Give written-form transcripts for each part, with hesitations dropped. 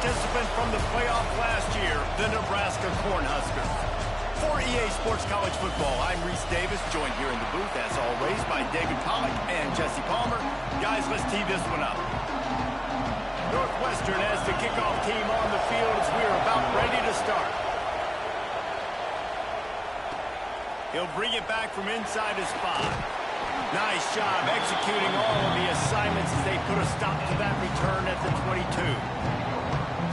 participant from the playoff last year, the Nebraska Cornhuskers. For EA Sports College Football, I'm Reese Davis, joined here in the booth, as always, by David Pollack and Jesse Palmer. Guys, let's tee this one up. Northwestern has the kickoff team on the field as we are about ready to start. He'll bring it back from inside his 5. Nice job executing all of the assignments as they put a stop to that return at the 22.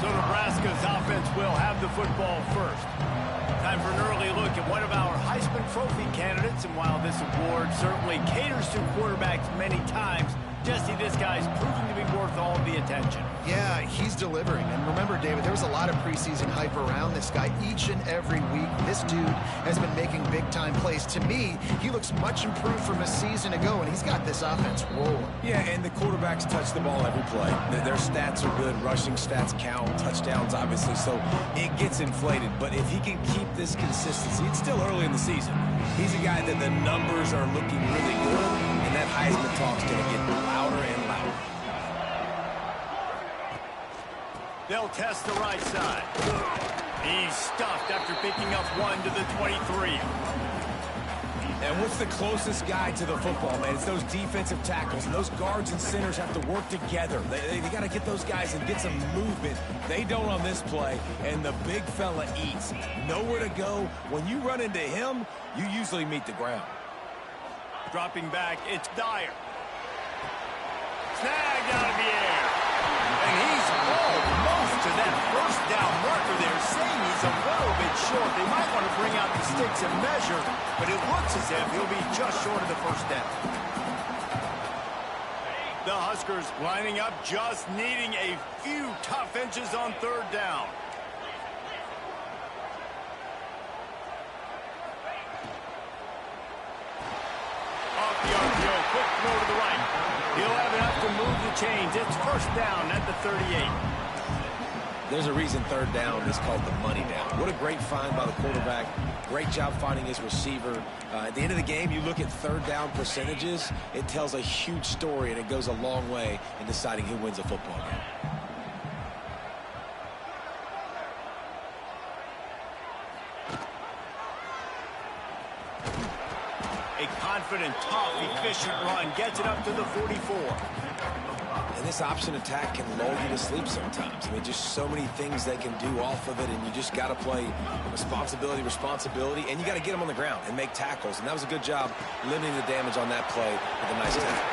So Nebraska's offense will have the football first. Time for an early look at one of our Heisman Trophy candidates, and while this award certainly caters to quarterbacks many times, Jesse, this guy's proving to be worth all the attention. Yeah, he's delivering. And remember, David, there was a lot of preseason hype around this guy each and every week. This dude has been making big-time plays. To me, he looks much improved from a season ago, and he's got this offense rolling. Yeah, and the quarterbacks touch the ball every play. Their stats are good. Rushing stats count. Touchdowns, obviously. So it gets inflated. But if he can keep this consistency, it's still early in the season. He's a guy that the numbers are looking really good, and that Heisman talk's going to get louder and louder. They'll test the right side. He's stuffed after picking up one to the 23. And what's the closest guy to the football, man? It's those defensive tackles, and those guards and centers have to work together. They got to get those guys and get some movement. They don't on this play, and the big fella eats. Nowhere to go. When you run into him, you usually meet the ground. Dropping back, it's Dyer. Snagged out of the air. And he's almost to that first down marker there, saying he's a little bit short. They might want to bring out the sticks and measure, but it looks as if he'll be just short of the first down. The Huskers lining up, just needing a few tough inches on third down. Off the RPO, quick throw to the right. He'll have enough to move the chains. It's first down at the 38. There's a reason third down is called the money down. What a great find by the quarterback. Great job finding his receiver. At the end of the game, you look at third down percentages. It tells a huge story, and it goes a long way in deciding who wins a football game. A confident, tough, efficient run gets it up to the 44. And this option attack can lull you to sleep sometimes. I mean, just so many things they can do off of it, and you just got to play responsibility, and you got to get them on the ground and make tackles. And that was a good job limiting the damage on that play with a nice tackle.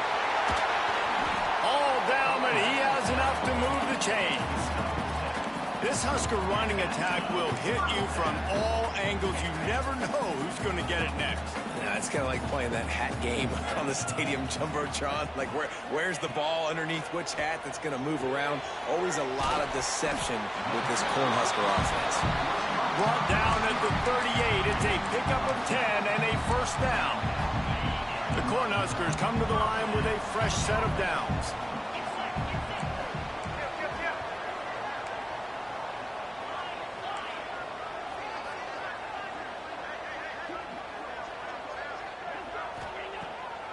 All down, but he has enough to move the chains. This Husker running attack will hit you from all angles. You never know who's going to get it next. Yeah, it's kind of like playing that hat game on the stadium jumbotron. Like, where's the ball underneath which hat that's going to move around? Always a lot of deception with this Cornhusker offense. Brought down at the 38. It's a pickup of 10 and a first down. The Cornhuskers come to the line with a fresh set of downs.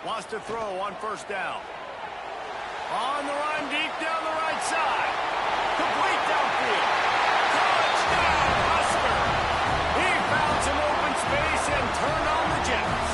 Wants to throw on first down. On the run, deep down the right side. Complete downfield. Touchdown, Husker. He found some open space and turned on the Jets.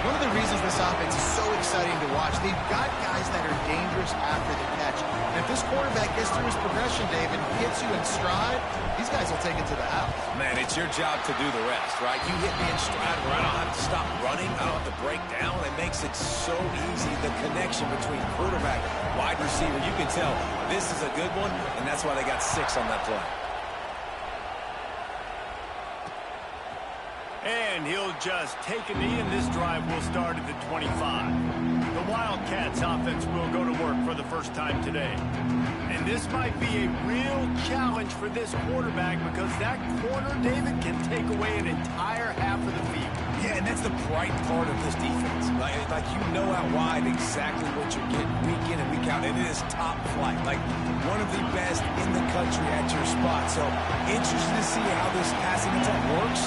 One of the reasons this offense is so exciting to watch, they've got guys that are dangerous after the catch. And if this quarterback gets through his progression, David, hits you in stride, these guys will take it to the house. Man, it's your job to do the rest, right? You hit me in stride where I don't have to stop running. I don't have to break down. It makes it so easy, the connection between quarterback, wide receiver. You can tell this is a good one, and that's why they got 6 on that play. And he'll just take a knee, and this drive will start at the 25. The Wildcats offense will go to work for the first time today. And this might be a real challenge for this quarterback because that corner, David, can take away an entire half of the field. Yeah, and that's the bright part of this defense. Like you know out wide exactly what you're getting week in and week out, and it is top flight. Like one of the best in the country at your spot. So interested to see how this passing attack works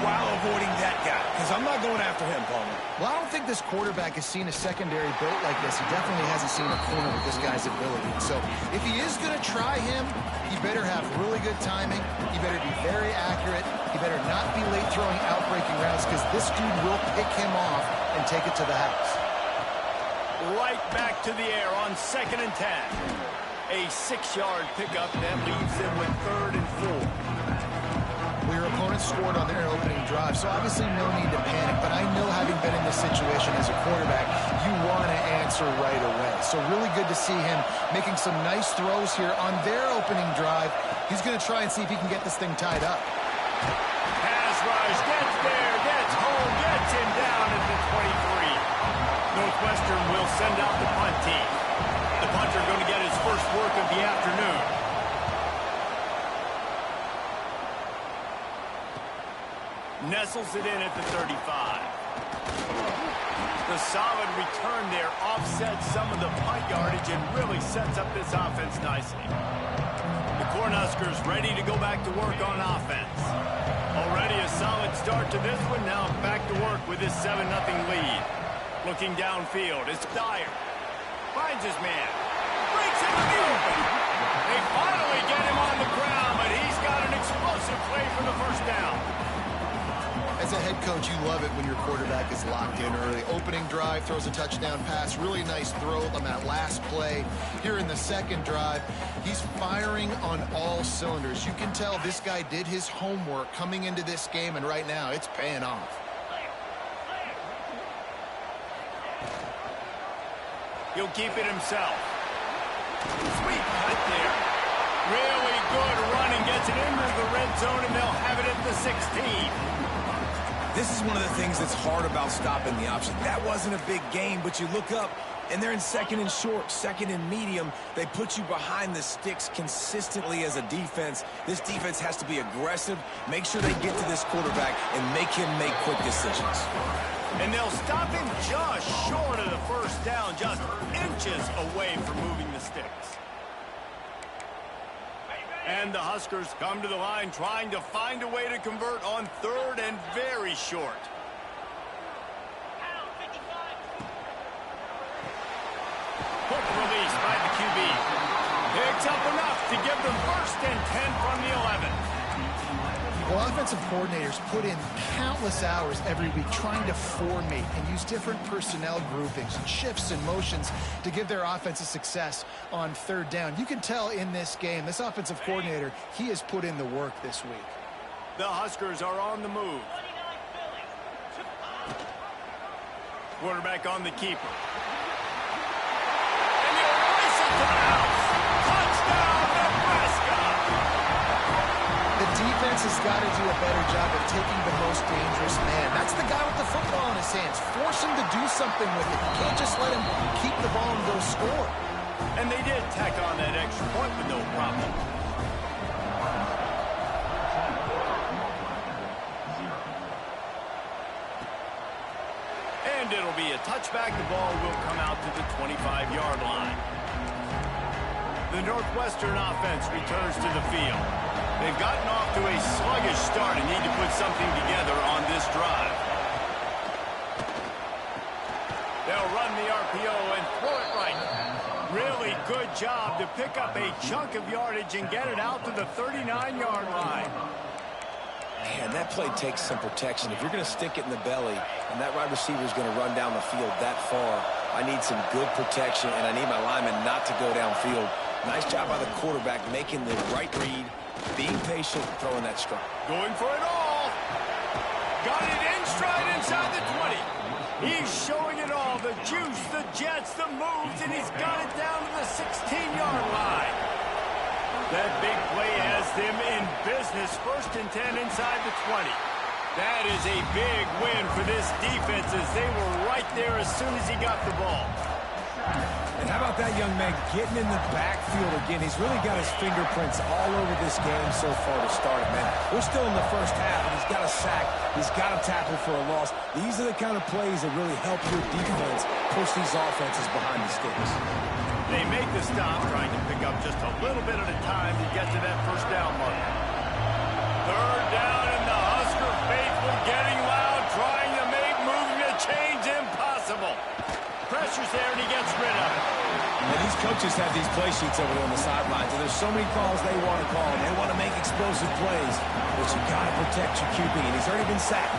while avoiding that guy? Because I'm not going after him, Palmer. Well, I don't think this quarterback has seen a secondary built like this. He definitely hasn't seen a corner with this guy's ability. So if he is going to try him, he better have really good timing. He better be very accurate. He better not be late throwing out-breaking routes because this dude will pick him off and take it to the house. Right back to the air on 2nd and 10. A 6-yard pickup that leaves them with 3rd and 4. Well, your opponent scored on their opening drive, so obviously no need to panic. But I know, having been in this situation as a quarterback, you want to answer right away. So really good to see him making some nice throws here on their opening drive. He's going to try and see if he can get this thing tied up. Pass rush, gets there, gets home, gets him down at the 23. Northwestern will send out the punt team. The punter going to get his first work of the afternoon. Nestles it in at the 35. The solid return there offsets some of the punt yardage and really sets up this offense nicely. The Cornhuskers ready to go back to work on offense. Already a solid start to this one. Now back to work with this 7-0 lead. Looking downfield, it's Dyer. Finds his man. Breaks into the open. They finally get him on the ground, but he's got an explosive play for the first down. As a head coach, you love it when your quarterback is locked in early. Opening drive, throws a touchdown pass. Really nice throw on that last play. Here in the second drive, he's firing on all cylinders. You can tell this guy did his homework coming into this game, and right now it's paying off. He'll keep it himself. Sweet cut there. Really good running. Gets it into the red zone, and they'll have it at the 16. This is one of the things that's hard about stopping the option. That wasn't a big gain, but you look up, and they're in 2nd and short, 2nd and medium. They put you behind the sticks consistently as a defense. This defense has to be aggressive, make sure they get to this quarterback, and make him make quick decisions. And they'll stop him just short of the first down, just inches away from moving the sticks. And the Huskers come to the line trying to find a way to convert on 3rd and very short. Quick release by the QB. Picks up enough to give them 1st and 10 from the 11. Well, offensive coordinators put in countless hours every week trying to formate and use different personnel groupings and shifts and motions to give their offensive success on 3rd down. You can tell in this game, this offensive coordinator, he has put in the work this week. The Huskers are on the move. Quarterback on the keeper. And he'll race it to the house. Touchdown, Nebraska! The defense has got to do a better job of taking the most dangerous man. That's the guy with the football in his hands. Force him to do something with it. You can't just let him keep the ball and go score. And they did tack on that extra point with no problem. And it'll be a touchback. The ball will come out to the 25-yard line. The Northwestern offense returns to the field. They've gotten off to a sluggish start and need to put something together on this drive. They'll run the RPO and throw it right. Really good job to pick up a chunk of yardage and get it out to the 39-yard line. Man, that play takes some protection. If you're going to stick it in the belly and that wide receiver is going to run down the field that far, I need some good protection, and I need my lineman not to go downfield. Nice job by the quarterback making the right read, being patient, throwing that strike. Going for it all. Got it in stride inside the 20. He's showing it all. The juice, the jets, the moves, and he's got it down to the 16-yard line. That big play has them in business. 1st and 10 inside the 20. That is a big win for this defense as they were right there as soon as he got the ball. And how about that young man getting in the backfield again? He's really got his fingerprints all over this game so far to start it, man. We're still in the first half, and he's got a sack. He's got a tackle for a loss. These are the kind of plays that really help your defense push these offenses behind the sticks. They make the stop, trying to pick up just a little bit at a time to get to that first down mark. 3rd down, and the Husker faithful getting coaches have these play sheets over there on the sidelines, and there's so many calls they want to call, and they want to make explosive plays. But you got to protect your QB, and he's already been sacked.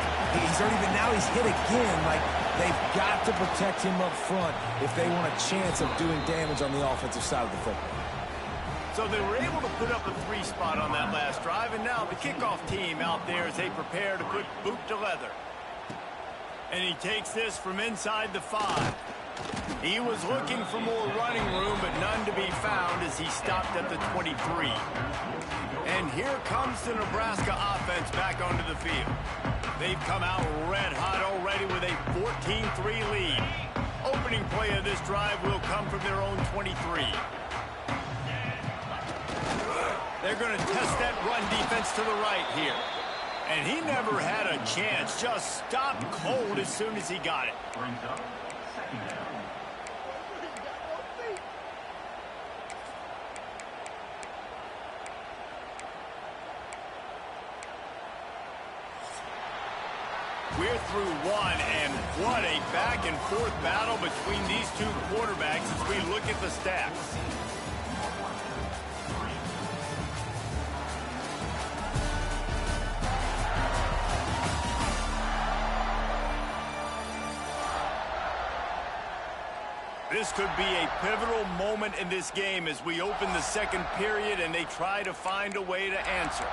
Now he's hit again. Like, they've got to protect him up front if they want a chance of doing damage on the offensive side of the football. So they were able to put up a 3 spot on that last drive, and now the kickoff team out there as they prepare to put boot to leather. And he takes this from inside the 5. He was looking for more running room, but none to be found as he stopped at the 23. And here comes the Nebraska offense back onto the field. They've come out red hot already with a 14-3 lead. Opening play of this drive will come from their own 23. They're going to test that run defense to the right here. And he never had a chance. Just stopped cold as soon as he got it. We're through one, and what a back-and-forth battle between these two quarterbacks as we look at the stats. This could be a pivotal moment in this game as we open the second period and they try to find a way to answer.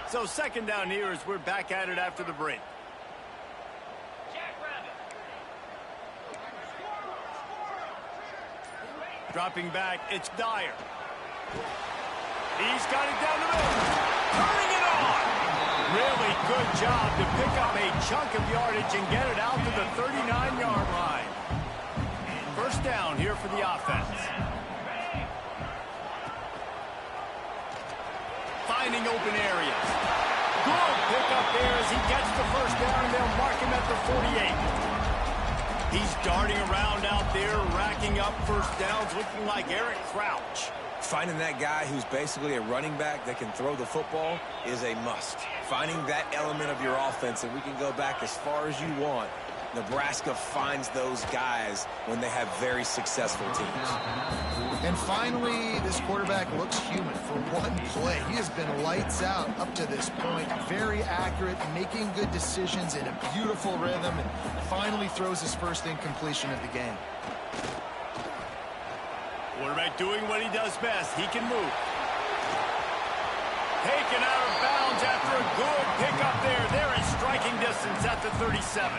So second down here as we're back at it after the break. Dropping back, it's Dyer. He's got it down the middle. Turning it on. Really good job to pick up a chunk of yardage and get it out to the 39-yard line. First down here for the offense. Finding open areas. Good pick up there as he gets the first down, and they'll mark him at the 48. He's darting around out there, racking up first downs, looking like Eric Crouch. Finding that guy who's basically a running back that can throw the football is a must. Finding that element of your offense, and we can go back as far as you want. Nebraska finds those guys when they have very successful teams. And finally, this quarterback looks human for one play. He has been lights out up to this point. Very accurate, making good decisions in a beautiful rhythm, and finally throws his first incompletion of the game. Quarterback doing what he does best. He can move. Taken out of bounds after a good pickup there. They're in striking distance at the 37.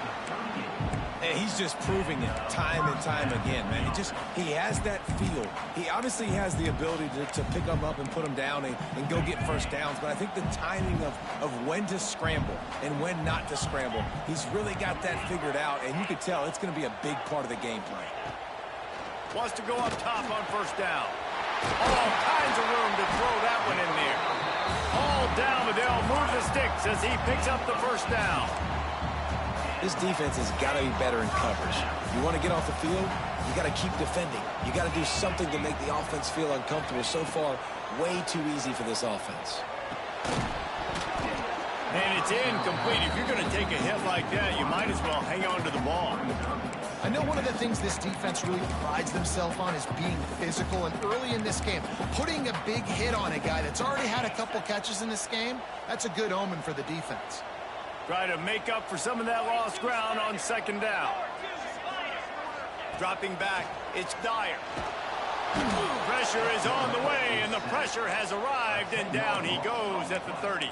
And he's just proving it time and time again, man. He has that feel. He obviously has the ability to pick them up and put them down and go get first downs. But I think the timing of when to scramble and when not to scramble, he's really got that figured out. And you could tell it's going to be a big part of the game plan. Wants to go up top on first down. All kinds of room to throw that one in there. All down, but they'll move the sticks as he picks up the first down. This defense has got to be better in coverage. You want to get off the field, you got to keep defending. You got to do something to make the offense feel uncomfortable. So far, way too easy for this offense. And it's incomplete. If you're going to take a hit like that, you might as well hang on to the ball. I know one of the things this defense really prides themselves on is being physical, and early in this game, putting a big hit on a guy that's already had a couple catches in this game, that's a good omen for the defense. Try to make up for some of that lost ground on second down. Dropping back, it's Dyer. Pressure is on the way, and the pressure has arrived, and down he goes at the 30.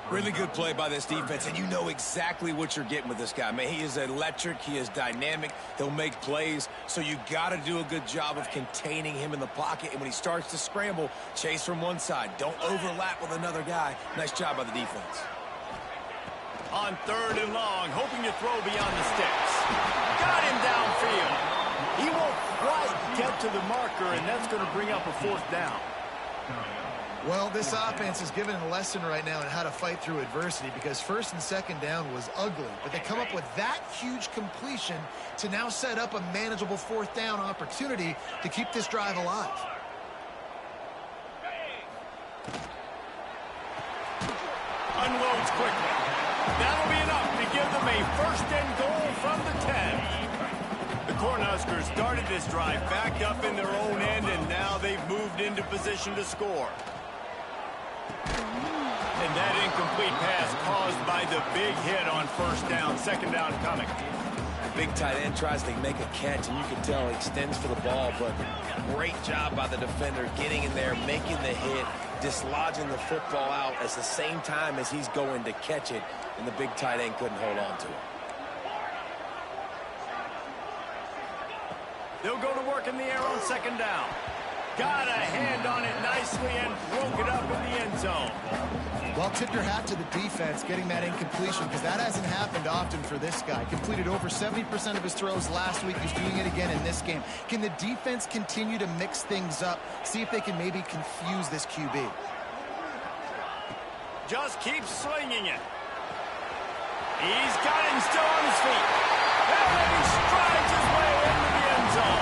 Really good play by this defense, and you know exactly what you're getting with this guy. Man, he is electric. He is dynamic. He'll make plays, so you got to do a good job of containing him in the pocket. And when he starts to scramble, chase from one side. Don't overlap with another guy. Nice job by the defense. On third and long, hoping to throw beyond the sticks. Got him downfield. He won't quite get to the marker, and that's going to bring up a fourth down. Well, this offense is given a lesson right now on how to fight through adversity, because first and second down was ugly, but they come up with that huge completion to now set up a manageable fourth down opportunity to keep this drive alive. Unloads quickly. That'll be enough to give them a first and goal from the 10. The Cornhuskers started this drive backed up in their own end, and now they've moved into position to score. And that incomplete pass caused by the big hit on first down. Second down coming. Big tight end tries to make a catch, and you can tell he extends for the ball, but great job by the defender getting in there, making the hit, dislodging the football out at the same time as he's going to catch it, and the big tight end couldn't hold on to it. They'll go to work in the air on second down. Got a hand on it nicely and broke it up in the end zone. Well, tip your hat to the defense getting that incompletion, because that hasn't happened often for this guy. Completed over 70% of his throws last week. He's doing it again in this game. Can the defense continue to mix things up? See if they can maybe confuse this QB. Just keep slinging it. He's got him still on his feet. And he strides his way into the end zone.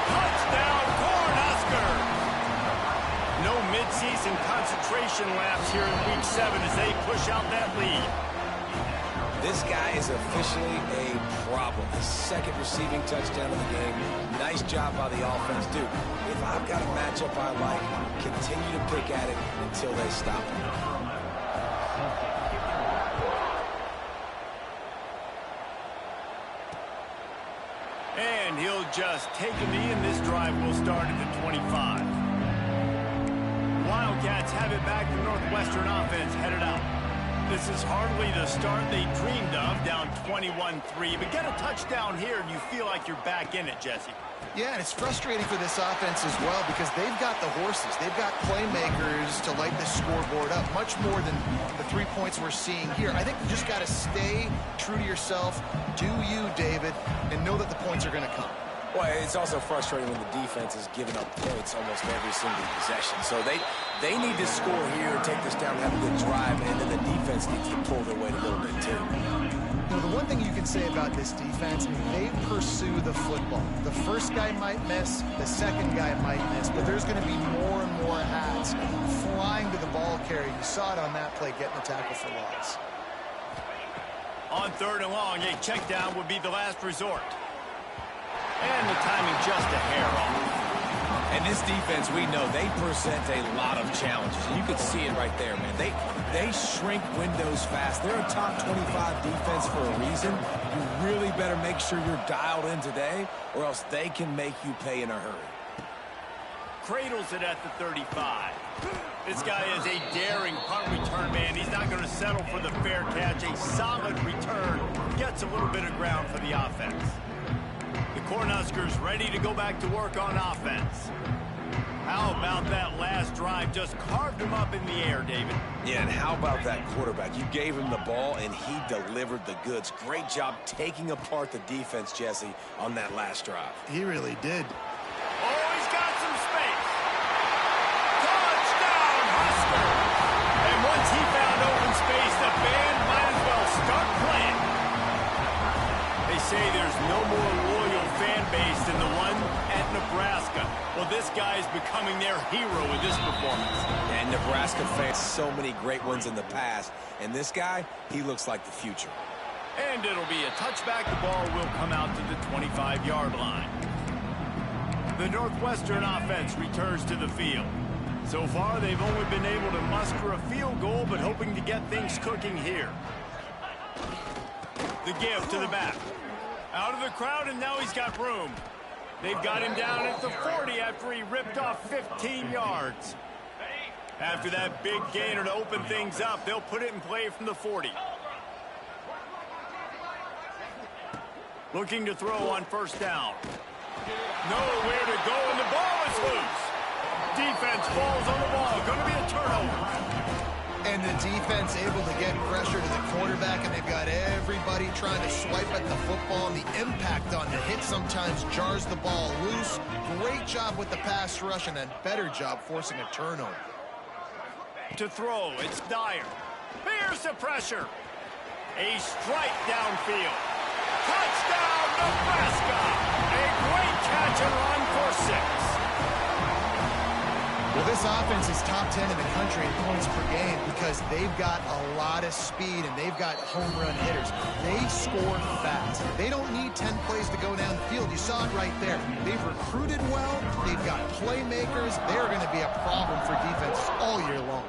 Touchdown, Cornhuskers. No midseason concentration laps here in Week 7 as they push out that lead. This guy is officially a problem. His second receiving touchdown of the game. Nice job by the offense. Dude, if I've got a matchup I like, continue to pick at it until they stop him. And he'll just take a knee, and this drive will start at the 25. Wildcats have it back. The Northwestern offense headed out. This is hardly the start they dreamed of, down 21-3. But get a touchdown here, and you feel like you're back in it, Jesse. Yeah, and it's frustrating for this offense as well, because they've got the horses. They've got playmakers to light the scoreboard up, much more than the 3 points we're seeing here. I think you just got to stay true to yourself, do you, David, and know that the points are going to come. Well, it's also frustrating when the defense is giving up points almost every single possession. So they need to score here, take this down, have a good drive, and then the defense needs to pull their weight a little bit too. You know, the one thing you can say about this defense, they pursue the football. The first guy might miss, the second guy might miss, but there's going to be more and more hats flying to the ball carrier. You saw it on that play, getting the tackle for loss. On third and long, a check down would be the last resort. And the timing just a hair off. And this defense, we know, they present a lot of challenges. And you can see it right there, man. They shrink windows fast. They're a top 25 defense for a reason. You really better make sure you're dialed in today, or else they can make you pay in a hurry. Cradles it at the 35. This guy is a daring punt return man. He's not going to settle for the fair catch. A solid return. Gets a little bit of ground for the offense. The Cornhuskers ready to go back to work on offense. How about that last drive? Just carved him up in the air, David. Yeah, and how about that quarterback? You gave him the ball, and he delivered the goods. Great job taking apart the defense, Jesse, on that last drive. He really did. Oh, he's got some space. Touchdown, Huskers! And once he found open space, the band might as well start playing. They say there's no more loyal fan base than the one at Nebraska. Well, this guy is becoming their hero with this performance. And Nebraska fans, so many great ones in the past. And this guy, he looks like the future. And it'll be a touchback. The ball will come out to the 25-yard line. The Northwestern offense returns to the field. So far, they've only been able to muster a field goal, but hoping to get things cooking here. The give to the back. Out of the crowd, and now he's got room. They've got him down at the 40 after he ripped off 15 yards. After that big gainer to open things up, they'll put it in play from the 40. Looking to throw on first down. Nowhere to go, and the ball is loose. Defense falls on the ball. Going to be a turnover. And the defense able to get pressure to the quarterback, and they've got everybody trying to swipe at the football, and the impact on the hit sometimes jars the ball loose. Great job with the pass rush, and a better job forcing a turnover. To throw, it's Dyer. Here's the pressure. A strike downfield. Touchdown, Nebraska! A great catch and run for 6. Well, this offense is top 10 in the country in points per game because they've got a lot of speed and they've got home run hitters. They score fast. They don't need 10 plays to go down the field. You saw it right there. They've recruited well. They've got playmakers. They're going to be a problem for defenses all year long.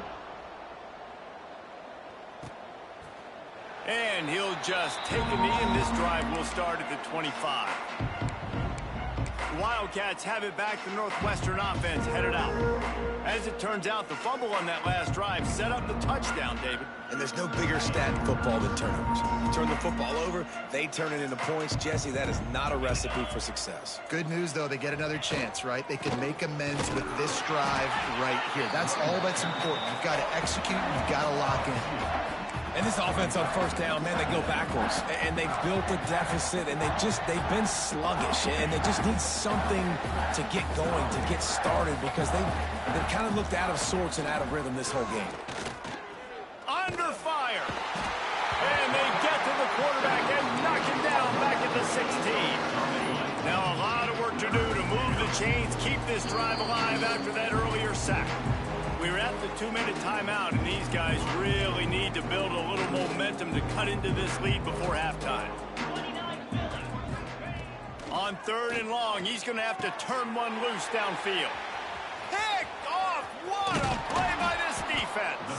And he'll just take a knee, and this drive will start at the 25. The Wildcats have it back. The Northwestern offense headed out. As it turns out, the fumble on that last drive set up the touchdown, David. And there's no bigger stat in football than turnovers. You turn the football over, they turn it into points. Jesse, that is not a recipe for success. Good news, though, they get another chance, right? They can make amends with this drive right here. That's all that's important. You've got to execute, you've got to lock in. And this offense on first down, man, they go backwards. And they've built a deficit, and they've been sluggish. And they just need something to get going, to get started, because they've kind of looked out of sorts and out of rhythm this whole game. Under fire. And they get to the quarterback and knock him down back at the 16. Now a lot of work to do to move the chains, keep this drive alive after that earlier sack. We're at the 2-minute timeout, and these guys really need to build a little momentum to cut into this lead before halftime. On 3rd and long, he's going to have to turn one loose downfield. Picked off! What a play by this defense!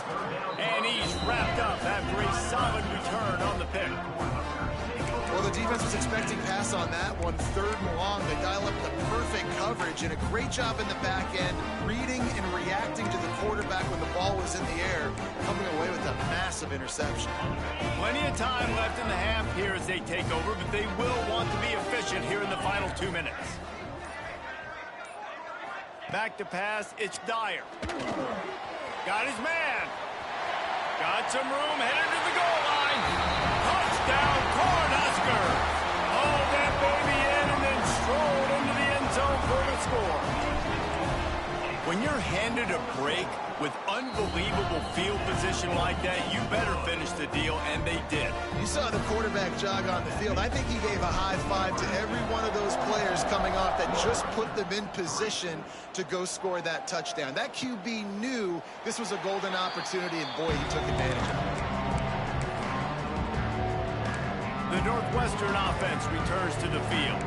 And he's wrapped up after a solid return on the pick. Well, the defense was expecting pass on that one. 3rd and long, they dial up the perfect coverage and a great job in the back end, reading and reacting to the quarterback when the ball was in the air, coming away with a massive interception. Plenty of time left in the half here as they take over, but they will want to be efficient here in the final 2 minutes. Back to pass, it's Dyer. Got his man. Got some room, headed to the goal line. Touchdown, Cornhuskers. Hauled that baby in and then strolled into the end zone for the score. When you're handed a break with unbelievable field position like that, you better finish the deal, and they did. You saw the quarterback jog on the field. I think he gave a high five to every one of those players coming off that just put them in position to go score that touchdown. That QB knew this was a golden opportunity, and boy, he took advantage of it. The Northwestern offense returns to the field.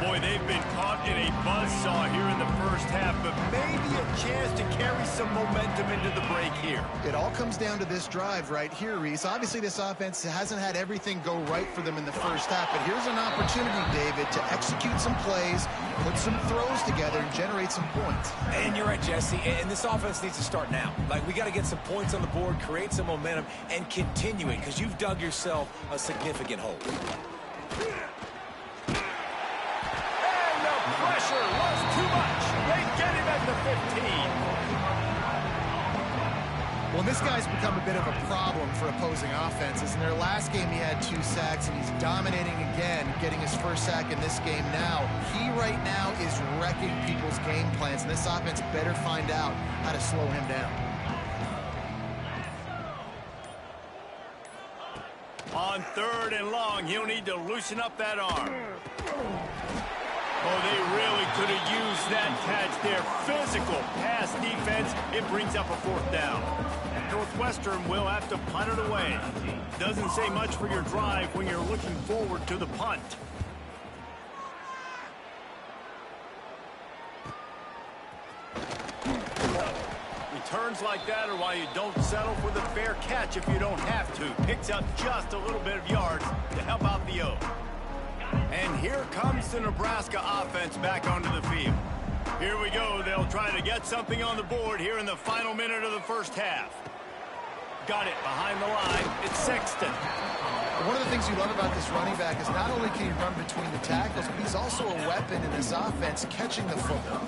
Boy, they've been caught in a buzzsaw here in the first half, but maybe a chance to carry some momentum into the break here. It all comes down to this drive right here, Reese. Obviously, this offense hasn't had everything go right for them in the first half, but here's an opportunity, David, to execute some plays, put some throws together, and generate some points. And you're right, Jesse, and this offense needs to start now. Like, we got to get some points on the board, create some momentum, and continue it, because you've dug yourself a significant hole. Pressure was too much. They get him at the 15. Well, this guy's become a bit of a problem for opposing offenses. In their last game, he had 2 sacks, and he's dominating again, getting his first sack in this game now. He right now is wrecking people's game plans, and this offense better find out how to slow him down. On 3rd and long, he'll need to loosen up that arm. Oh, they really could have used that catch there. Physical pass defense. It brings up a 4th down. Northwestern will have to punt it away. Doesn't say much for your drive when you're looking forward to the punt. Returns like that are why you don't settle for the fair catch if you don't have to. Picks up just a little bit of yards to help out the O. And here comes the Nebraska offense back onto the field. Here we go. They'll try to get something on the board here in the final minute of the first half. Got it behind the line. It's Sexton. One of the things you love about this running back is not only can he run between the tackles, but he's also a weapon in this offense catching the football.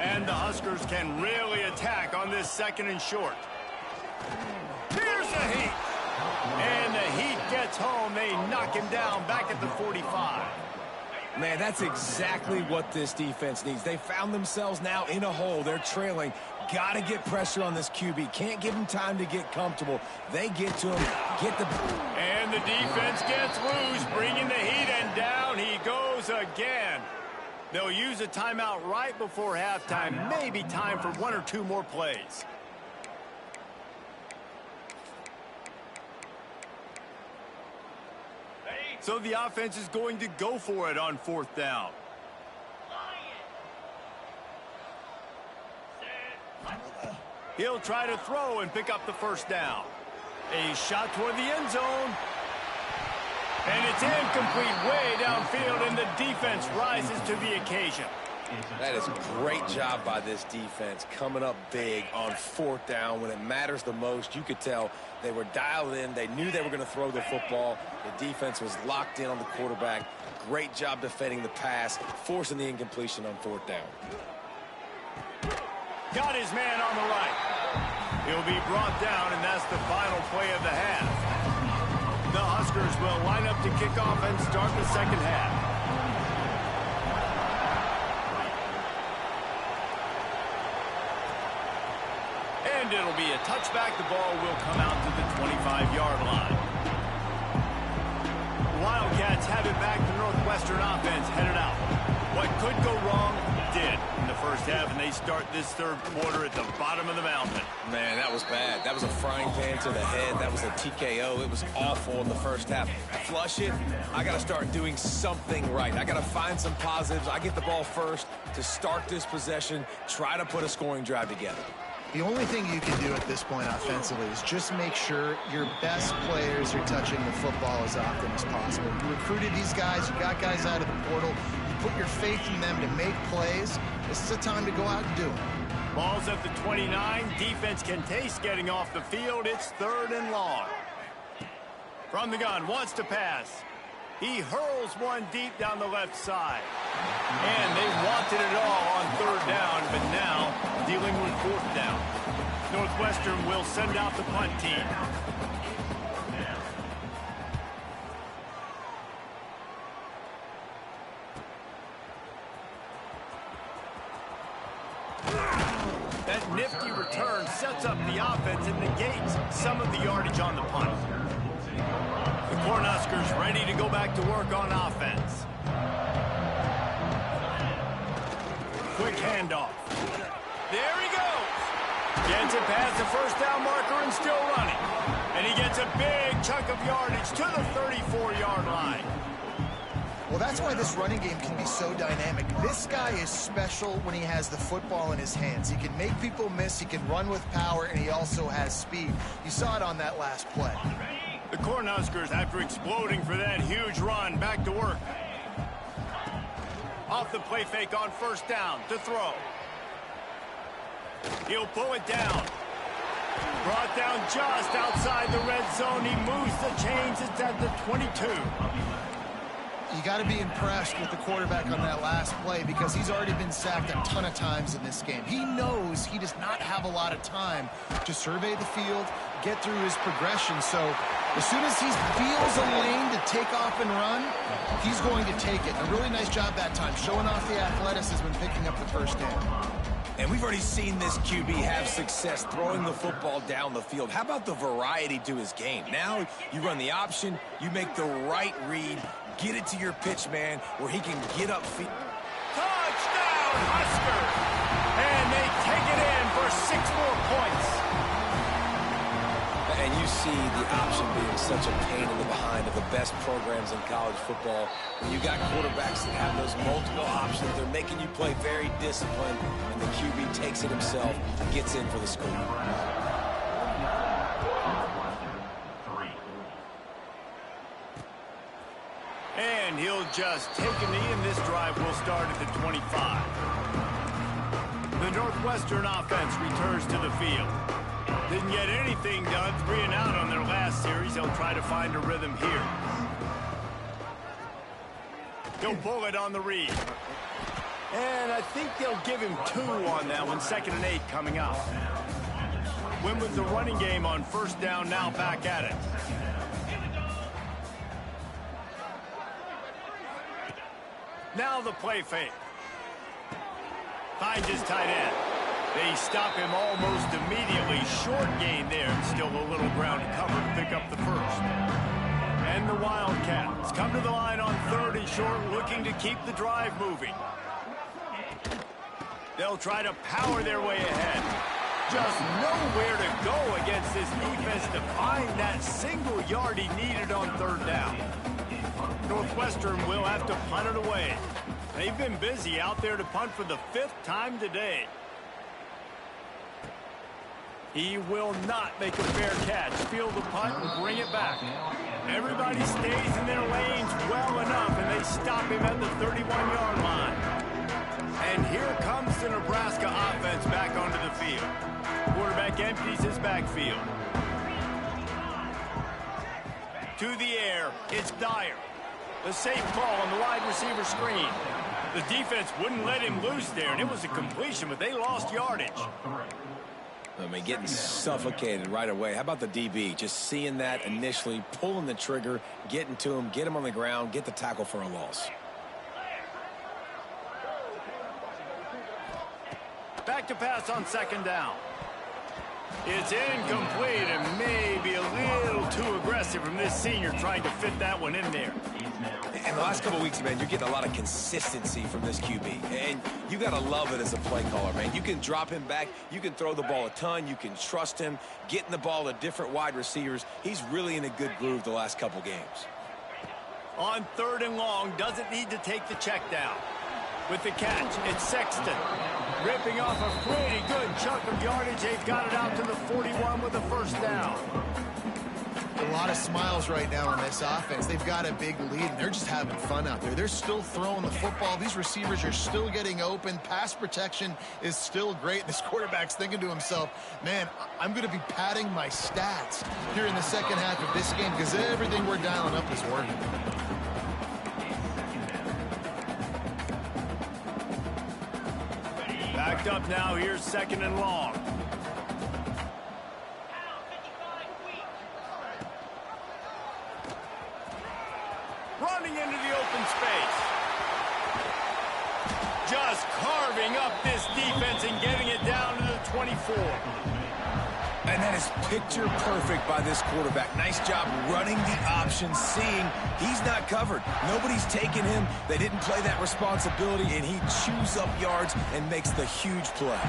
And the Huskers can really attack on this 2nd and short. Here's the heat. And the Heat gets home. They knock him down back at the 45. Man, that's exactly what this defense needs. They found themselves now in a hole. They're trailing. Got to get pressure on this QB. Can't give him time to get comfortable. They get to him. And the defense gets loose, bringing the Heat, and down he goes again. They'll use a timeout right before halftime. Maybe time for 1 or 2 more plays. So the offense is going to go for it on 4th down. He'll try to throw and pick up the 1st down. A shot toward the end zone. And it's incomplete way downfield, and the defense rises to the occasion. That is a great job by this defense, coming up big on 4th down when it matters the most. You could tell they were dialed in. They knew they were going to throw the football. The defense was locked in on the quarterback. Great job defending the pass, forcing the incompletion on 4th down. Got his man on the right. He'll be brought down, and that's the final play of the half. The Huskers will line up to kick off and start the 2nd half. And it'll be a touchback. The ball will come out to the 25-yard line. The Wildcats have it back. The Northwestern offense headed out. What could go wrong did in the 1st half, and they start this 3rd quarter at the bottom of the mountain. Man, that was bad. That was a frying pan to the head. That was a TKO. It was awful in the 1st half. Flush it. I got to start doing something right. I got to find some positives. I get the ball first to start this possession, try to put a scoring drive together. The only thing you can do at this point offensively is just make sure your best players are touching the football as often as possible. You recruited these guys. You got guys out of the portal. You put your faith in them to make plays. This is a time to go out and do it. Ball's at the 29. Defense can taste getting off the field. It's 3rd and long. From the gun, wants to pass. He hurls one deep down the left side. And they wanted it all on 3rd down, but now dealing with 4th down. Northwestern will send out the punt team. That nifty return sets up the offense and negates some of the yardage on the punt. The Cornhuskers ready to go back to work on offense. Quick handoff. There he goes. Gets it past the 1st down marker and still running. And he gets a big chunk of yardage to the 34-yard line. Well, that's why this running game can be so dynamic. This guy is special when he has the football in his hands. He can make people miss, he can run with power, and he also has speed. You saw it on that last play. The Cornhuskers, after exploding for that huge run, back to work. Off the play fake on 1st down to throw. He'll pull it down. Brought down just outside the red zone. He moves the chains. It's at the 22. You got to be impressed with the quarterback on that last play because he's already been sacked a ton of times in this game. He knows he does not have a lot of time to survey the field, get through his progression. So as soon as he feels a lane to take off and run, he's going to take it. A really nice job that time, showing off the athleticism and picking up the 1st down. And we've already seen this QB have success throwing the football down the field. How about the variety to his game? Now you run the option, you make the right read, get it to your pitch man where he can get upfield. Touchdown, Huskers! And they take it in for 6 more points. And you see the option being such a pain in the behind of the best programs in college football. When you got quarterbacks that have those multiple options, they're making you play very disciplined, and the QB takes it himself and gets in for the score. And he'll just take a knee, and this drive will start at the 25. The Northwestern offense returns to the field. Didn't get anything done, 3 and out on their last series. They'll try to find a rhythm here. He'll pull it on the read. And I think they'll give him 2 on that one. 2nd and 8 coming up. Win with the running game on 1st down, now back at it. Now the play fake. Finds his tight end. They stop him almost immediately. Short gain there, and still a little ground to cover to pick up the 1st. And the Wildcats come to the line on 3rd and short, looking to keep the drive moving. They'll try to power their way ahead. Just nowhere to go against this defense to find that single yard he needed on third down. Northwestern will have to punt it away. They've been busy out there to punt for the 5th time today. He will not make a fair catch. Field the punt and bring it back. Everybody stays in their lanes well enough, and they stop him at the 31-yard line. And here comes the Nebraska offense back onto the field. Quarterback empties his backfield. To the air, it's Dyer. The safe call on the wide receiver screen. The defense wouldn't let him loose there, and it was a completion, but they lost yardage. I mean, getting suffocated right away. How about the DB? Just seeing that initially, pulling the trigger, getting to him, get him on the ground, get the tackle for a loss. Back to pass on 2nd down. It's incomplete and maybe a little too aggressive from this senior trying to fit that one in there. In the last couple of weeks, man, you're getting a lot of consistency from this QB. And you got to love it as a play caller, man. You can drop him back. You can throw the ball a ton. You can trust him, getting the ball to different wide receivers. He's really in a good groove the last couple games. On 3rd and long, doesn't need to take the check down. With the catch, it's Sexton. Ripping off a pretty good chunk of yardage. They've got it out to the 41 with a 1st down. A lot of smiles right now on this offense. They've got a big lead, and they're just having fun out there. They're still throwing the football. These receivers are still getting open. Pass protection is still great. This quarterback's thinking to himself, man, I'm going to be padding my stats here in the second half of this game because everything we're dialing up is working. Backed up now. Here's 2nd and long. Running into the open space. Just carving up this defense and getting it down to the 24. And that is picture perfect by this quarterback. Nice job running the option, seeing he's not covered. Nobody's taking him. They didn't play that responsibility, and he chews up yards and makes the huge play.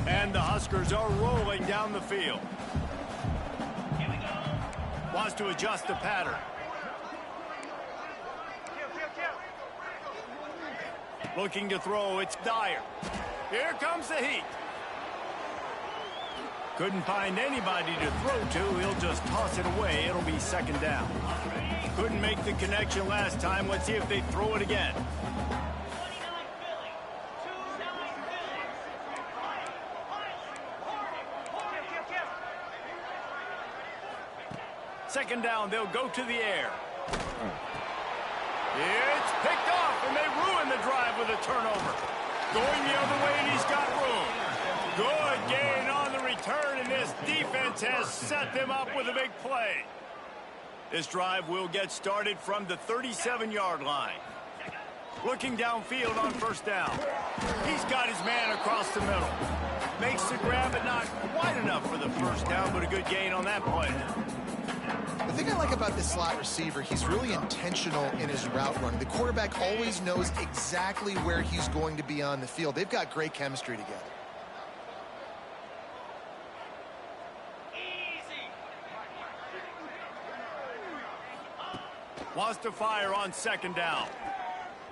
And the Huskers are rolling down the field. Wants to adjust the pattern. Looking to throw, it's Dyer. Here comes the heat. Couldn't find anybody to throw to. He'll just toss it away. It'll be 2nd down. Couldn't make the connection last time. Let's see if they throw it again. Second down, they'll go to the air. It's picked off, and they ruin the drive with a turnover. Going the other way, and he's got room. Good gain on the return, and this defense has set them up with a big play. This drive will get started from the 37-yard line. Looking downfield on 1st down. He's got his man across the middle. Makes the grab, but not quite enough for the 1st down, but a good gain on that play. The thing I like about this slot receiver, he's really intentional in his route running. The quarterback always knows exactly where he's going to be on the field. They've got great chemistry together. Wants to fire on 2nd down.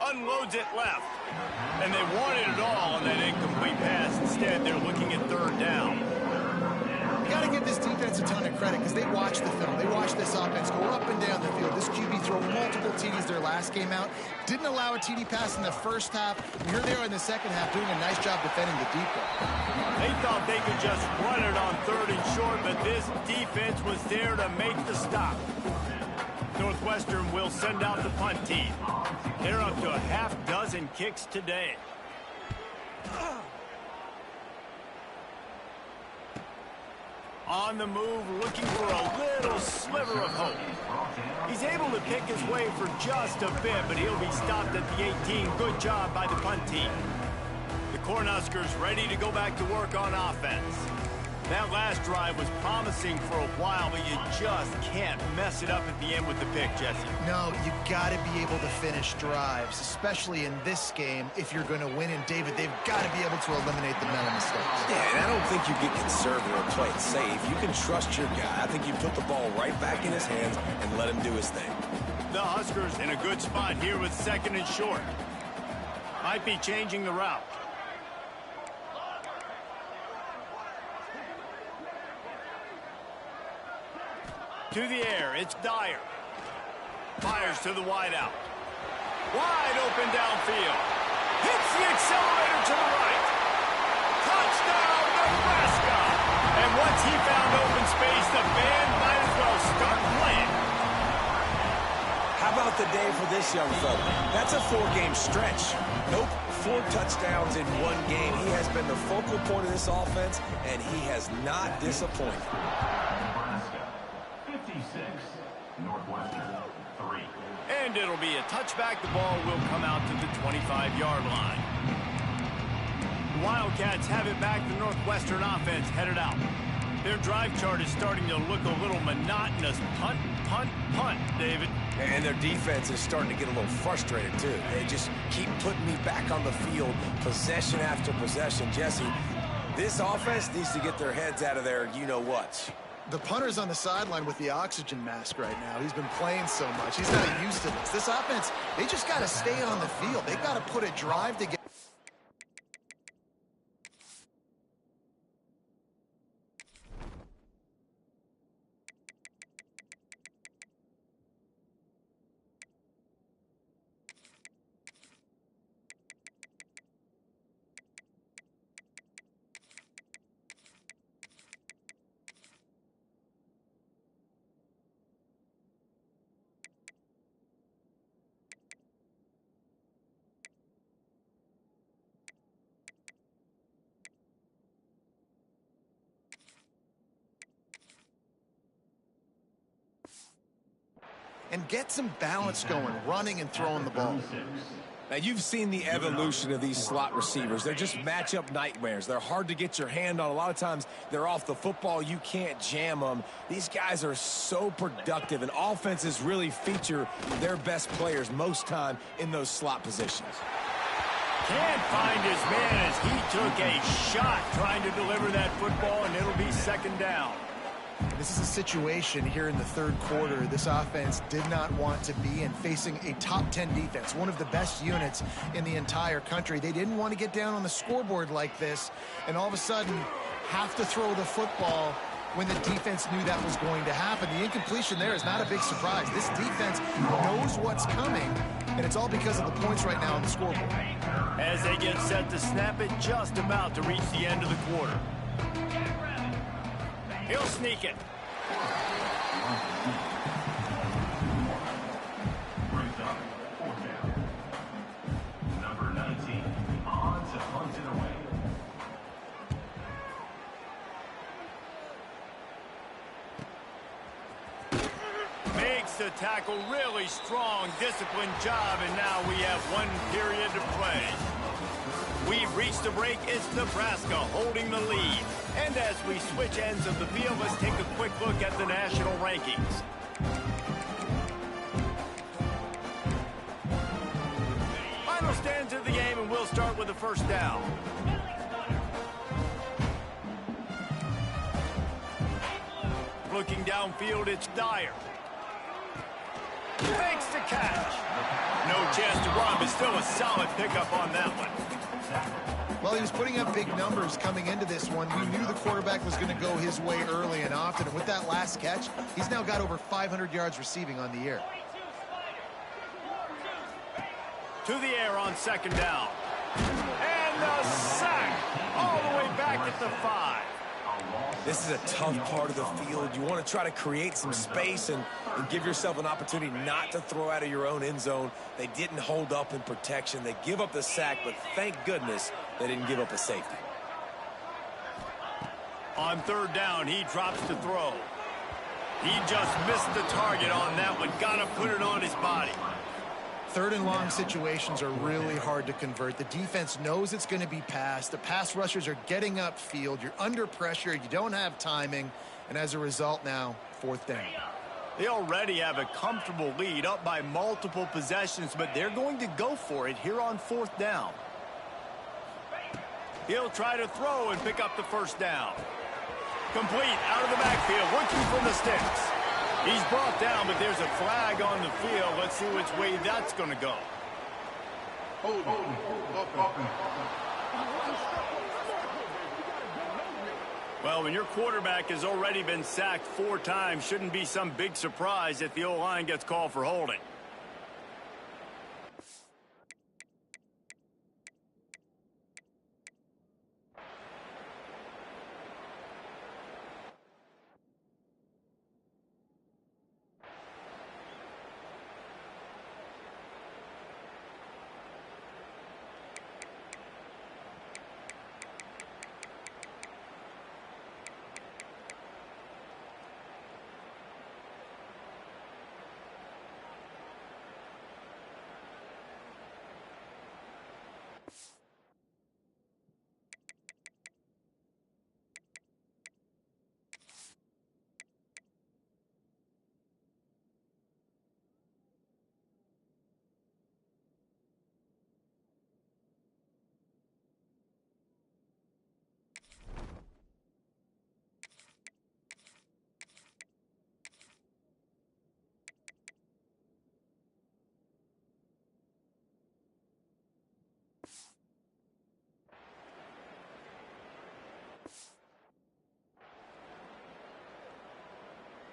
Unloads it left. And they wanted it all on that incomplete pass. Instead, they're looking at 3rd down. Got to give this defense a ton of credit because they watch the film. They watch this offense go up and down the field. This QB throw multiple TDs their last game out. Didn't allow a TD pass in the 1st half. And here they are in the 2nd half doing a nice job defending the deep ball. They thought they could just run it on 3rd and short, but this defense was there to make the stop. Northwestern will send out the punt team. They're up to a half-dozen kicks today. On the move, looking for a little sliver of hope. He's able to pick his way for just a bit, but he'll be stopped at the 18. Good job by the punt team. The Cornhuskers ready to go back to work on offense. That last drive was promising for a while, but you just can't mess it up at the end with the pick, Jesse. No, you got to be able to finish drives, especially in this game. If you're going to win, and David, they've got to be able to eliminate the mental mistakes. Yeah, and I don't think you get conservative or play it safe. You can trust your guy. I think you put the ball right back in his hands and let him do his thing. The Huskers in a good spot here with 2nd and short. Might be changing the route. To the air, it's Dyer. Fires to the wideout. Wide open downfield. Hits the accelerator to the right. Touchdown, Nebraska! And once he found open space, the band might as well start playing. How about the day for this young fella? That's a 4-game stretch. Nope, 4 touchdowns in 1 game. He has been the focal point of this offense, and he has not disappointed. Northwestern, 3. And it'll be a touchback. The ball will come out to the 25-yard line. The Wildcats have it back. The Northwestern offense headed out. Their drive chart is starting to look a little monotonous. Punt, punt, punt, David. And their defense is starting to get a little frustrated, too. They just keep putting me back on the field, possession after possession. Jesse, this offense needs to get their heads out of there, you-know-what. The punter's on the sideline with the oxygen mask right now. He's been playing so much. He's not used to this. This offense, they just got to stay on the field. They've got to put a drive together. And get some balance going, running and throwing the ball. Now, you've seen the evolution of these slot receivers. They're just matchup nightmares. They're hard to get your hand on. A lot of times, they're off the football. You can't jam them. These guys are so productive, and offenses really feature their best players most time in those slot positions. Can't find his man as he took a shot trying to deliver that football, and it'll be 2nd down. This is a situation here in the 3rd quarter this offense did not want to be in, facing a top 10 defense, one of the best units in the entire country. They didn't want to get down on the scoreboard like this and all of a sudden have to throw the football when the defense knew that was going to happen. The incompletion there is not a big surprise. This defense knows what's coming, and it's all because of the points right now on the scoreboard. As they get set to snap it, just about to reach the end of the quarter. He'll sneak it. Number 19, on to punt it away. Makes the tackle really strong, disciplined job, and now we have 1 period to play. We've reached the break. It's Nebraska holding the lead. And as we switch ends of the field, let's take a quick look at the national rankings. Final stands of the game, and we'll start with the 1st down. Looking downfield, it's Dyer. Fakes the catch. No chance to run, but still a solid pickup on that one. Well, he was putting up big numbers coming into this one. We knew the quarterback was going to go his way early and often. And with that last catch, he's now got over 500 yards receiving on the year. To the air on 2nd down. And the sack all the way back at the 5. This is a tough part of the field. You want to try to create some space and give yourself an opportunity not to throw out of your own end zone. They didn't hold up in protection. They give up the sack, but thank goodness they didn't give up a safety. On 3rd down, he drops to throw. He just missed the target on that one. Got to put it on his body. Third and long situations are really hard to convert. The defense knows it's going to be passed. The pass rushers are getting upfield. You're under pressure. You don't have timing. And as a result now, fourth down. They already have a comfortable lead up by multiple possessions, but they're going to go for it here on fourth down. He'll try to throw and pick up the first down. Complete out of the backfield, working from the sticks. He's brought down, but there's a flag on the field. Let's see which way that's going to go. Well, when your quarterback has already been sacked 4 times, shouldn't be some big surprise if the O-line gets called for holding.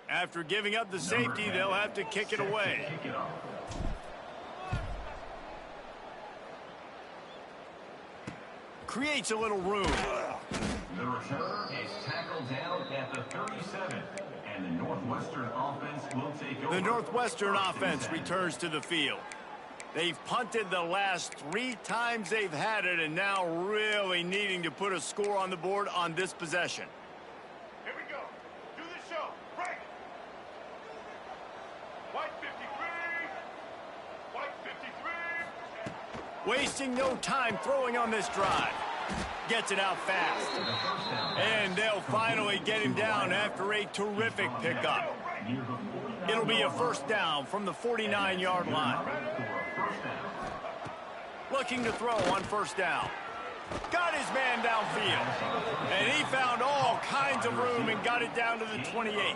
After giving up the safety, they'll have to kick it away. Creates a little room. The return is tackled down at the 37, and the Northwestern offense will take over. The Northwestern offense returns to the field. They've punted the last 3 times they've had it, and now really needing to put a score on the board on this possession. Here we go. Do the show. Break. White 53. White 53. Wasting no time throwing on this drive. Gets it out fast. And they'll finally get him down after a terrific pickup. It'll be a first down from the 49-yard line. Looking to throw on first down. Got his man downfield. And he found all kinds of room and got it down to the 28.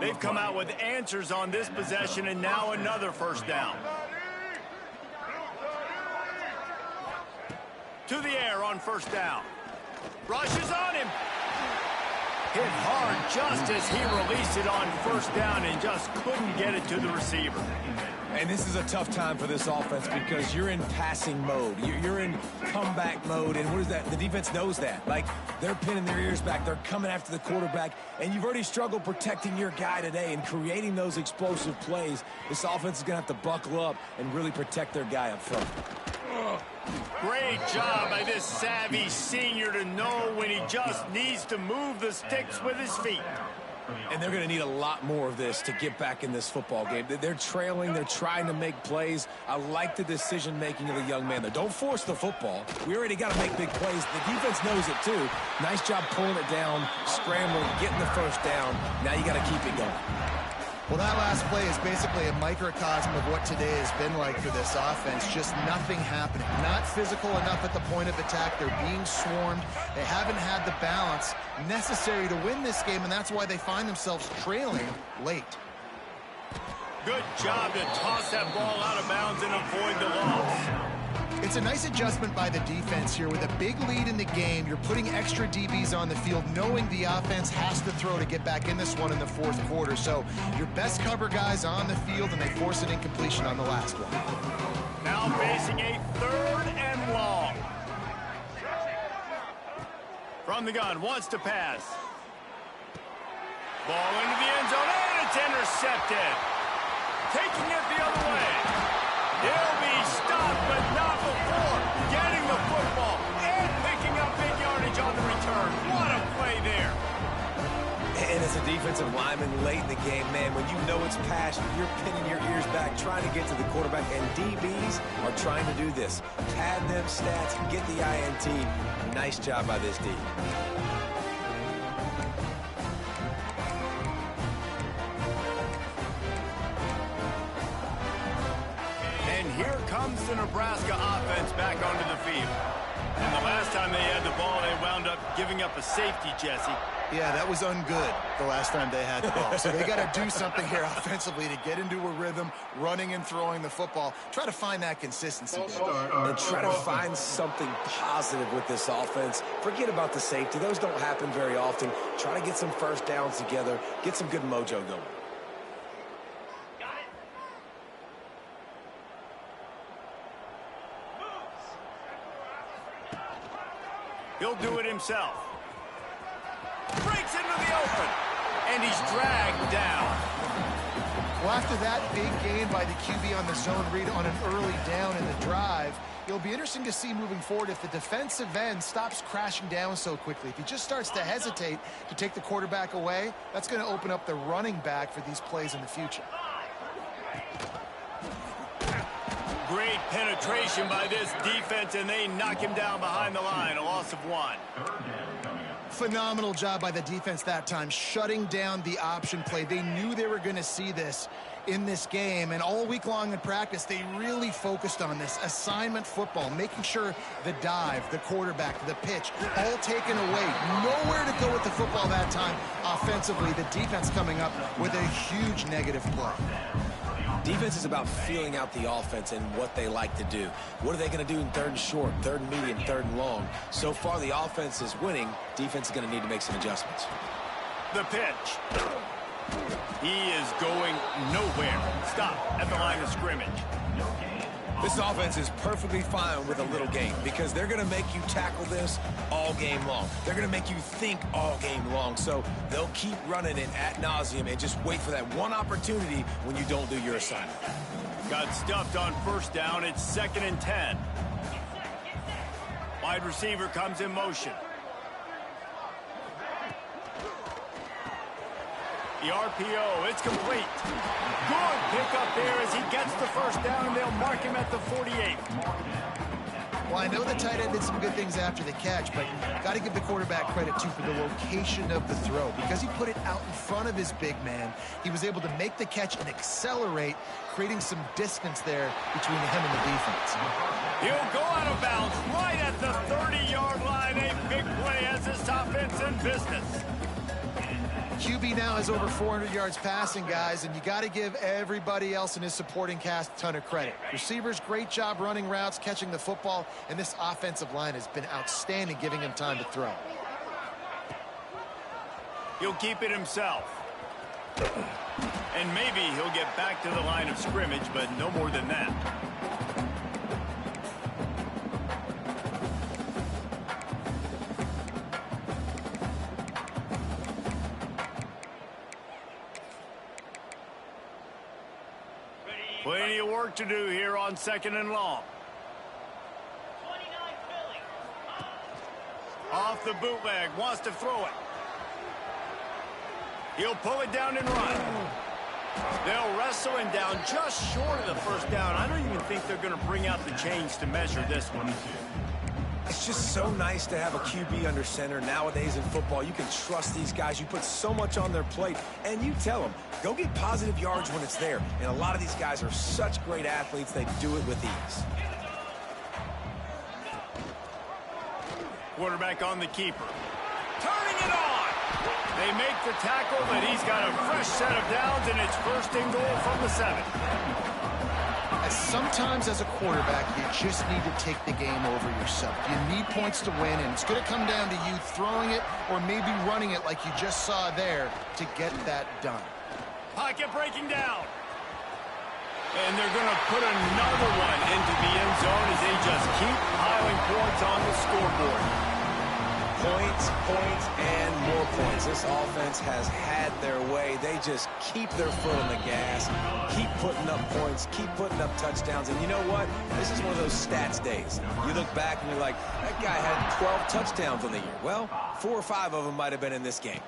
They've come out with answers on this possession, and now another first down. To the air on first down. Rushes on him. Hit hard just as he released it on first down and just couldn't get it to the receiver. And this is a tough time for this offense because you're in passing mode. You're in comeback mode, and what is that? The defense knows that. Like, they're pinning their ears back. They're coming after the quarterback, and you've already struggled protecting your guy today and creating those explosive plays. This offense is going to have to buckle up and really protect their guy up front. Great job by this savvy senior to know when he just needs to move the sticks with his feet. And they're going to need a lot more of this to get back in this football game. They're trailing. They're trying to make plays. I like the decision-making of the young man there. Don't force the football. We already got to make big plays. The defense knows it, too. Nice job pulling it down, scrambling, getting the first down. Now you got to keep it going. Well, that last play is basically a microcosm of what today has been like for this offense. Just nothing happening. Not physical enough at the point of attack. They're being swarmed. They haven't had the balance necessary to win this game, and that's why they find themselves trailing late. Good job to toss that ball out of bounds and avoid the loss. It's a nice adjustment by the defense here. With a big lead in the game, you're putting extra DBs on the field, knowing the offense has to throw to get back in this one in the fourth quarter. So your best cover guys on the field, and they force an incompletion on the last one. Now facing a 3rd and long. From the gun, wants to pass. Ball into the end zone, and it's intercepted. Taking it the other way. He'll be stopped, but not before getting the football and picking up big yardage on the return. What a play there. And it's As a defensive lineman late in the game, man, when you know it's passion, you're pinning your ears back, trying to get to the quarterback, and DBs are trying to do this. Pad them stats, get the INT. Nice job by this D. And here comes the Nebraska offense back onto the field. And the last time they had the ball, they wound up giving up a safety, Jesse. Yeah, that was ungood the last time they had the ball. So they got to do something here offensively to get into a rhythm, running and throwing the football. Try to find that consistency. And try to find something positive with this offense. Forget about the safety. Those don't happen very often. Try to get some first downs together. Get some good mojo going. He'll do it himself. Breaks into the open. And he's dragged down. Well, after that big gain by the QB on the zone read on an early down in the drive, it'll be interesting to see moving forward if the defensive end stops crashing down so quickly. If he just starts to hesitate to take the quarterback away, that's going to open up the running back for these plays in the future. Great penetration by this defense, and they knock him down behind the line. A loss of 1. Phenomenal job by the defense that time, shutting down the option play. They knew they were going to see this in this game, and all week long in practice, they really focused on this assignment football, making sure the dive, the quarterback, the pitch, all taken away. Nowhere to go with the football that time offensively. The defense coming up with a huge negative play. Defense is about feeling out the offense and what they like to do. What are they going to do in third and short, third and medium, third and long? So far, the offense is winning. Defense is going to need to make some adjustments. The pitch. He is going nowhere. Stop at the line of scrimmage. This offense is perfectly fine with a little game because they're going to make you tackle this all game long. They're going to make you think all game long. So they'll keep running it ad nauseum and just wait for that one opportunity when you don't do your assignment. Got stuffed on first down. It's 2nd and 10. Wide receiver comes in motion. The RPO, it's complete. Good pickup there as he gets the first down. They'll mark him at the 48. Well, I know the tight end did some good things after the catch, but got to give the quarterback credit, too, for the location of the throw. Because he put it out in front of his big man, he was able to make the catch and accelerate, creating some distance there between him and the defense. He'll go out of bounds right at the 30-yard line. A big play as this offense in business. QB now has over 400 yards passing, guys, and you got to give everybody else in his supporting cast a ton of credit. Receivers, great job running routes, catching the football, and this offensive line has been outstanding, giving him time to throw. He'll keep it himself. And maybe he'll get back to the line of scrimmage, but no more than that. Plenty of work to do here on 2nd and long. Off the bootleg, wants to throw it. He'll pull it down and run. They'll wrestle him down just short of the first down. I don't even think they're going to bring out the chains to measure this one. It's just so nice to have a QB under center. Nowadays in football, you can trust these guys. You put so much on their plate, and you tell them, go get positive yards when it's there. And a lot of these guys are such great athletes, they do it with ease. Quarterback on the keeper. Turning it on. They make the tackle, but he's got a fresh set of downs, and it's 1st and goal from the 7. Sometimes as a quarterback, you just need to take the game over yourself. You need points to win, and it's going to come down to you throwing it or maybe running it like you just saw there to get that done. Pocket breaking down. And they're going to put another one into the end zone as they just keep piling points on the scoreboard. Points, points, and more points. This offense has had their way. They just keep their foot on the gas, keep putting up points, keep putting up touchdowns. And you know what? This is one of those stats days. You look back and you're like, that guy had 12 touchdowns on the year. Well, 4 or 5 of them might have been in this game.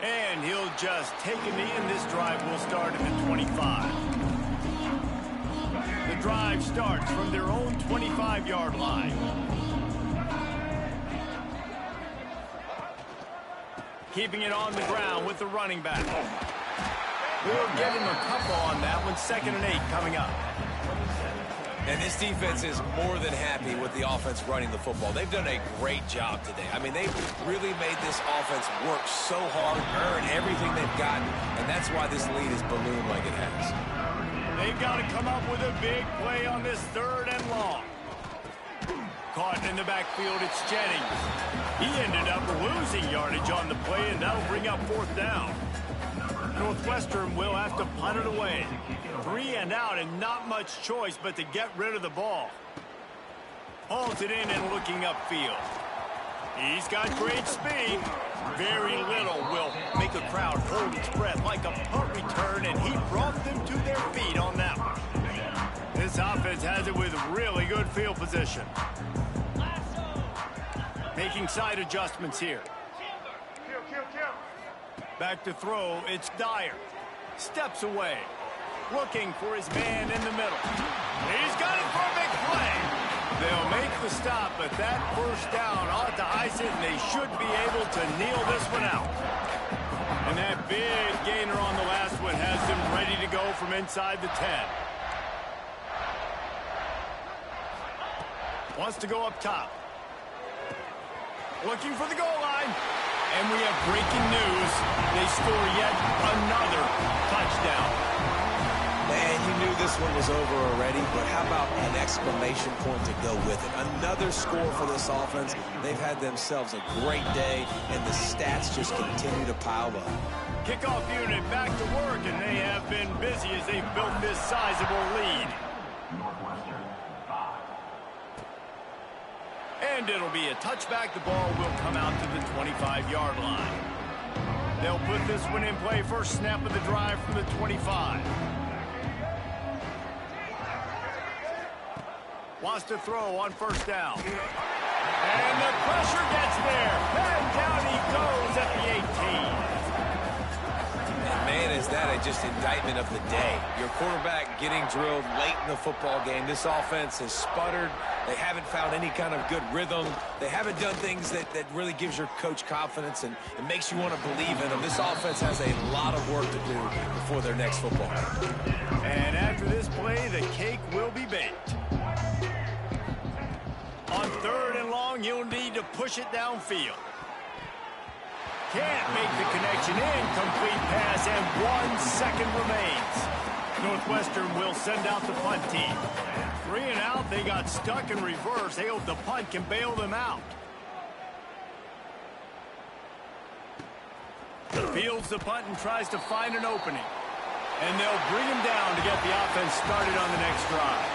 And he'll just take a knee, and this drive will start at the 25. The drive starts from their own 25-yard line. Keeping it on the ground with the running back. We'll give him a couple on that one. 2nd and 8 coming up. And this defense is more than happy with the offense running the football. They've done a great job today. I mean, they've really made this offense work so hard, earn everything they've gotten, and that's why this lead is ballooned like it has. They've got to come up with a big play on this 3rd and long. Caught in the backfield, it's Jennings. He ended up losing yardage on the play, and that'll bring up 4th down. Northwestern will have to punt it away. 3 and out, and not much choice but to get rid of the ball. Hauls it in and looking upfield. He's got great speed. Very little will make a crowd hold its breath like a punt return, and he brought them to their feet on that one. This offense has it with really good field position. Making side adjustments here. Back to throw, it's Dyer. Steps away. Looking for his man in the middle. He's got it for a big play. They'll make the stop, but that 1st down ought to ice it, and they should be able to kneel this one out. And that big gainer on the last one has them ready to go from inside the 10. Wants to go up top. Looking for the goal line. And we have breaking news. They score yet another touchdown. Man, you knew this one was over already, but how about an exclamation point to go with it? Another score for this offense. They've had themselves a great day, and the stats just continue to pile up. Kickoff unit back to work, and they have been busy as they've built this sizable lead. And it'll be a touchback. The ball will come out to the 25-yard line. They'll put this one in play. First snap of the drive from the 25. Wants to throw on 1st down. And the pressure gets there. And down he goes at the 18. And man, is that just indictment of the day. Your quarterback getting drilled late in the football game. This offense has sputtered. They haven't found any kind of good rhythm. They haven't done things that really gives your coach confidence and makes you want to believe in them. This offense has a lot of work to do before their next football. And after this play, the cake will be baked. On 3rd and long, you'll need to push it downfield. Can't make the connection. Incomplete pass, and 1 second remains. Northwestern will send out the punt team. 3 and out, they got stuck in reverse. They hope the punt can bail them out. Fields the punt and tries to find an opening. And they'll bring him down to get the offense started on the next drive.